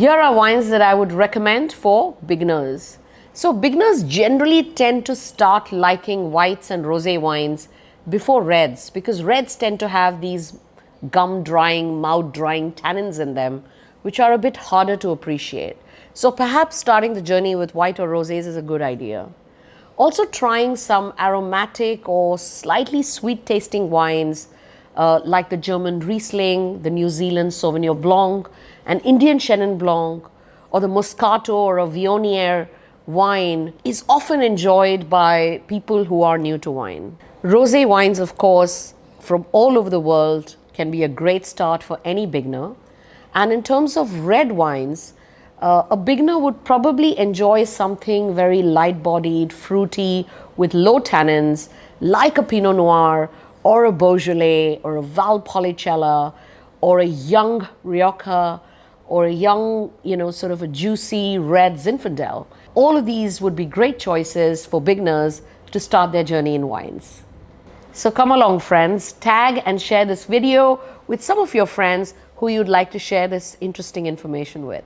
Here are wines that I would recommend for beginners. So beginners generally tend to start liking whites and rosé wines before reds, because reds tend to have these gum drying, mouth drying tannins in them, which are a bit harder to appreciate. So perhaps starting the journey with white or rosés is a good idea. Also trying some aromatic or slightly sweet tasting wines like the German Riesling, the New Zealand Sauvignon Blanc, an Indian Chenin Blanc, or the Moscato or a Viognier wine is often enjoyed by people who are new to wine. Rosé wines, of course, from all over the world can be a great start for any beginner. And in terms of red wines, a beginner would probably enjoy something very light-bodied, fruity, with low tannins, like a Pinot Noir, or a Beaujolais, or a Valpolicella, or a young Rioja, or a young, sort of a juicy red Zinfandel. All of these would be great choices for beginners to start their journey in wines. So come along, friends, tag and share this video with some of your friends who you'd like to share this interesting information with.